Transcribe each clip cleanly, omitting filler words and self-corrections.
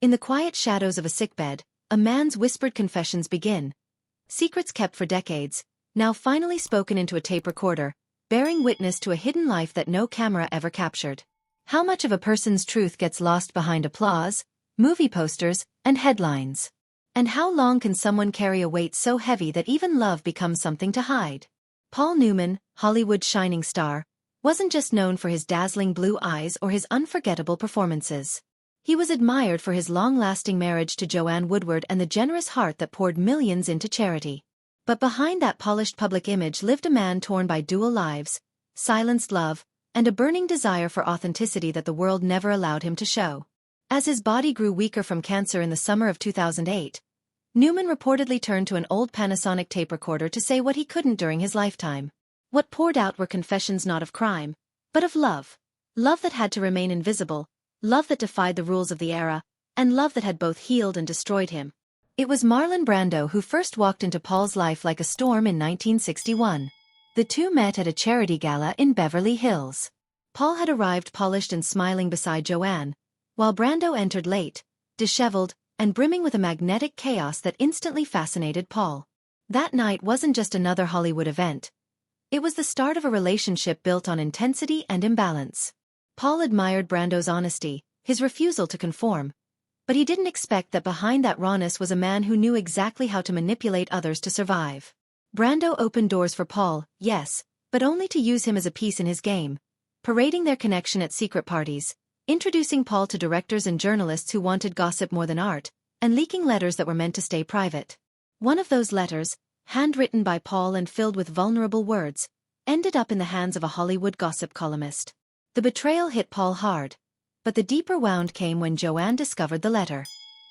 In the quiet shadows of a sickbed, a man's whispered confessions begin. Secrets kept for decades, now finally spoken into a tape recorder, bearing witness to a hidden life that no camera ever captured. How much of a person's truth gets lost behind applause, movie posters, and headlines? And how long can someone carry a weight so heavy that even love becomes something to hide? Paul Newman, Hollywood's shining star, wasn't just known for his dazzling blue eyes or his unforgettable performances. He was admired for his long-lasting marriage to Joanne Woodward and the generous heart that poured millions into charity. But behind that polished public image lived a man torn by dual lives, silenced love, and a burning desire for authenticity that the world never allowed him to show. As his body grew weaker from cancer in the summer of 2008, Newman reportedly turned to an old Panasonic tape recorder to say what he couldn't during his lifetime. What poured out were confessions not of crime, but of love. Love that had to remain invisible, love that defied the rules of the era, and love that had both healed and destroyed him. It was Marlon Brando who first walked into Paul's life like a storm in 1961. The two met at a charity gala in Beverly Hills. Paul had arrived polished and smiling beside Joanne, while Brando entered late, disheveled, and brimming with a magnetic chaos that instantly fascinated Paul. That night wasn't just another Hollywood event. It was the start of a relationship built on intensity and imbalance. Paul admired Brando's honesty, his refusal to conform, but he didn't expect that behind that rawness was a man who knew exactly how to manipulate others to survive. Brando opened doors for Paul, yes, but only to use him as a piece in his game, parading their connection at secret parties, introducing Paul to directors and journalists who wanted gossip more than art, and leaking letters that were meant to stay private. One of those letters, handwritten by Paul and filled with vulnerable words, ended up in the hands of a Hollywood gossip columnist. The betrayal hit Paul hard, but the deeper wound came when Joanne discovered the letter.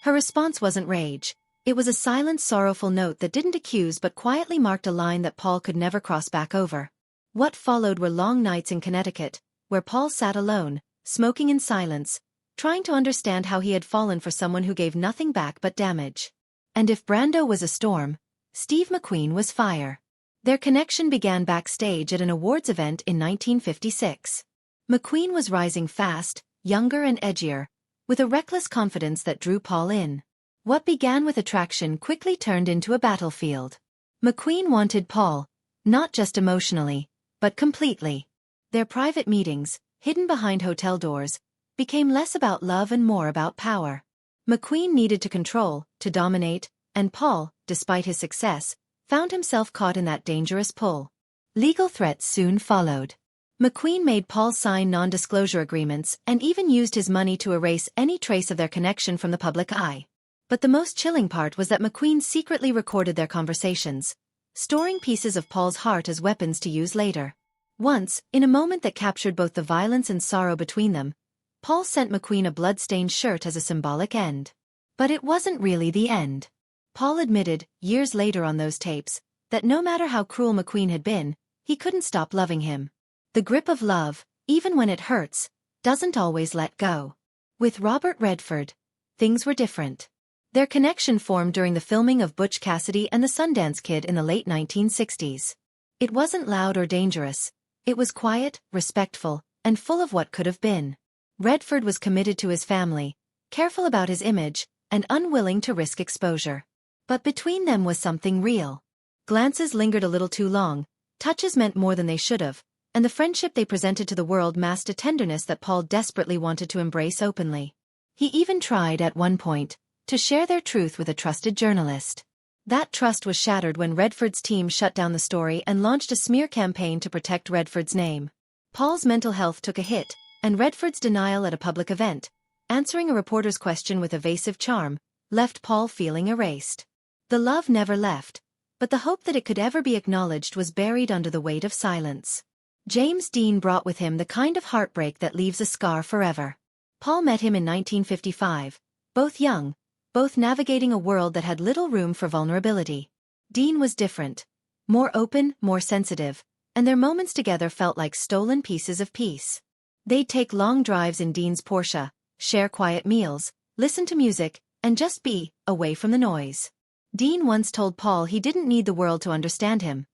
Her response wasn't rage. It was a silent, sorrowful note that didn't accuse but quietly marked a line that Paul could never cross back over. What followed were long nights in Connecticut, where Paul sat alone, smoking in silence, trying to understand how he had fallen for someone who gave nothing back but damage. And if Brando was a storm, Steve McQueen was fire. Their connection began backstage at an awards event in 1956. McQueen was rising fast, younger and edgier, with a reckless confidence that drew Paul in. What began with attraction quickly turned into a battlefield. McQueen wanted Paul, not just emotionally, but completely. Their private meetings, hidden behind hotel doors, became less about love and more about power. McQueen needed to control, to dominate, and Paul, despite his success, found himself caught in that dangerous pull. Legal threats soon followed. McQueen made Paul sign non-disclosure agreements and even used his money to erase any trace of their connection from the public eye. But the most chilling part was that McQueen secretly recorded their conversations, storing pieces of Paul's heart as weapons to use later. Once, in a moment that captured both the violence and sorrow between them, Paul sent McQueen a blood-stained shirt as a symbolic end. But it wasn't really the end. Paul admitted, years later on those tapes, that no matter how cruel McQueen had been, he couldn't stop loving him. The grip of love, even when it hurts, doesn't always let go. With Robert Redford, things were different. Their connection formed during the filming of Butch Cassidy and the Sundance Kid in the late 1960s. It wasn't loud or dangerous. It was quiet, respectful, and full of what could have been. Redford was committed to his family, careful about his image, and unwilling to risk exposure. But between them was something real. Glances lingered a little too long, touches meant more than they should have, and the friendship they presented to the world masked a tenderness that Paul desperately wanted to embrace openly. He even tried, at one point, to share their truth with a trusted journalist. That trust was shattered when Redford's team shut down the story and launched a smear campaign to protect Redford's name. Paul's mental health took a hit, and Redford's denial at a public event, answering a reporter's question with evasive charm, left Paul feeling erased. The love never left, but the hope that it could ever be acknowledged was buried under the weight of silence. James Dean brought with him the kind of heartbreak that leaves a scar forever. Paul met him in 1955, both young, both navigating a world that had little room for vulnerability. Dean was different, more open, more sensitive, and their moments together felt like stolen pieces of peace. They'd take long drives in Dean's Porsche, share quiet meals, listen to music, and just be away from the noise. Dean once told Paul he didn't need the world to understand him.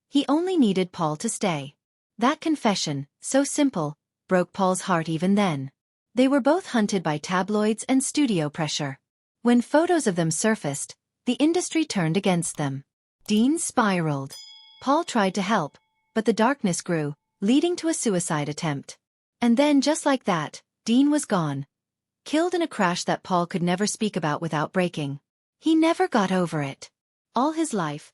He only needed Paul to stay. That confession, so simple, broke Paul's heart even then. They were both hunted by tabloids and studio pressure. When photos of them surfaced, the industry turned against them. Dean spiraled. Paul tried to help, but the darkness grew, leading to a suicide attempt. And then, just like that, Dean was gone. Killed in a crash that Paul could never speak about without breaking. He never got over it. All his life,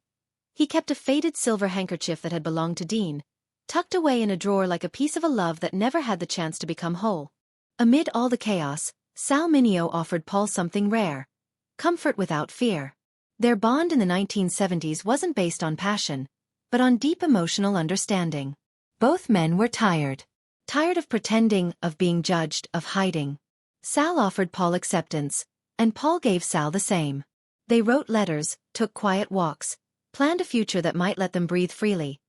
he kept a faded silver handkerchief that had belonged to Dean, tucked away in a drawer like a piece of a love that never had the chance to become whole. Amid all the chaos, Sal Mineo offered Paul something rare: comfort without fear. Their bond in the 1970s wasn't based on passion, but on deep emotional understanding. Both men were tired. Tired of pretending, of being judged, of hiding. Sal offered Paul acceptance, and Paul gave Sal the same. They wrote letters, took quiet walks, planned a future that might let them breathe freely.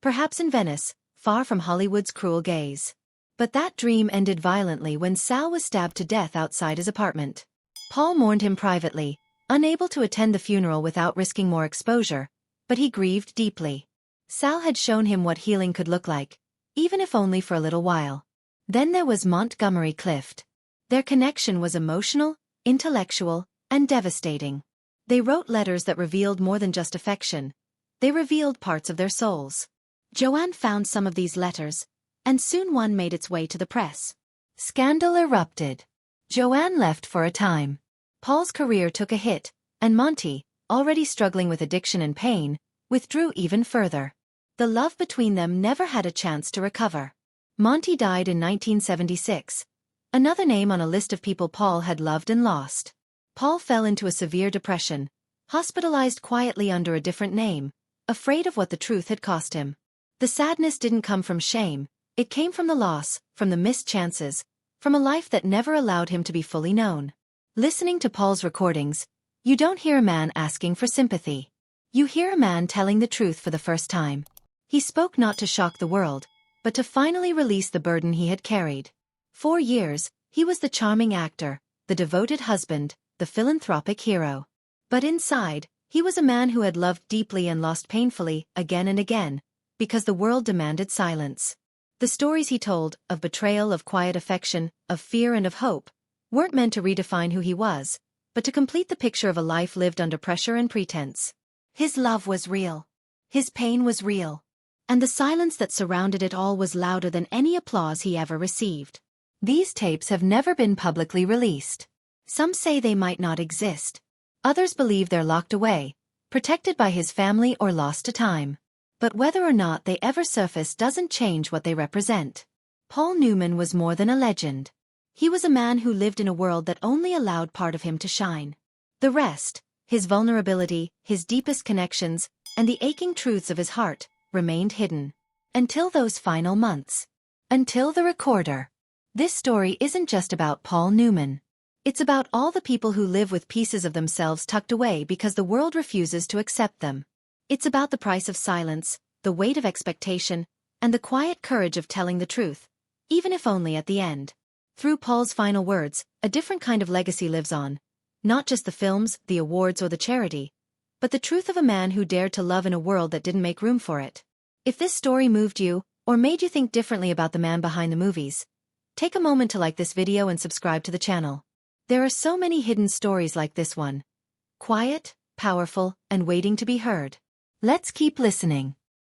Perhaps in Venice, far from Hollywood's cruel gaze. But that dream ended violently when Sal was stabbed to death outside his apartment. Paul mourned him privately, unable to attend the funeral without risking more exposure, but he grieved deeply. Sal had shown him what healing could look like, even if only for a little while. Then there was Montgomery Clift. Their connection was emotional, intellectual, and devastating. They wrote letters that revealed more than just affection. They revealed parts of their souls. Joanne found some of these letters, and soon one made its way to the press. Scandal erupted. Joanne left for a time. Paul's career took a hit, and Monty, already struggling with addiction and pain, withdrew even further. The love between them never had a chance to recover. Monty died in 1976. Another name on a list of people Paul had loved and lost. Paul fell into a severe depression, hospitalized quietly under a different name, afraid of what the truth had cost him. The sadness didn't come from shame, it came from the loss, from the missed chances, from a life that never allowed him to be fully known. Listening to Paul's recordings, you don't hear a man asking for sympathy. You hear a man telling the truth for the first time. He spoke not to shock the world, but to finally release the burden he had carried. For years, he was the charming actor, the devoted husband, the philanthropic hero. But inside, he was a man who had loved deeply and lost painfully, again and again, because the world demanded silence. The stories he told, of betrayal, of quiet affection, of fear and of hope, weren't meant to redefine who he was, but to complete the picture of a life lived under pressure and pretense. His love was real. His pain was real. And the silence that surrounded it all was louder than any applause he ever received. These tapes have never been publicly released. Some say they might not exist. Others believe they're locked away, protected by his family or lost to time. But whether or not they ever surface doesn't change what they represent. Paul Newman was more than a legend. He was a man who lived in a world that only allowed part of him to shine. The rest, his vulnerability, his deepest connections, and the aching truths of his heart, remained hidden. Until those final months. Until the recorder. This story isn't just about Paul Newman. It's about all the people who live with pieces of themselves tucked away because the world refuses to accept them. It's about the price of silence, the weight of expectation, and the quiet courage of telling the truth, even if only at the end. Through Paul's final words, a different kind of legacy lives on. Not just the films, the awards or the charity, but the truth of a man who dared to love in a world that didn't make room for it. If this story moved you, or made you think differently about the man behind the movies, take a moment to like this video and subscribe to the channel. There are so many hidden stories like this one. Quiet, powerful, and waiting to be heard. Let's keep listening.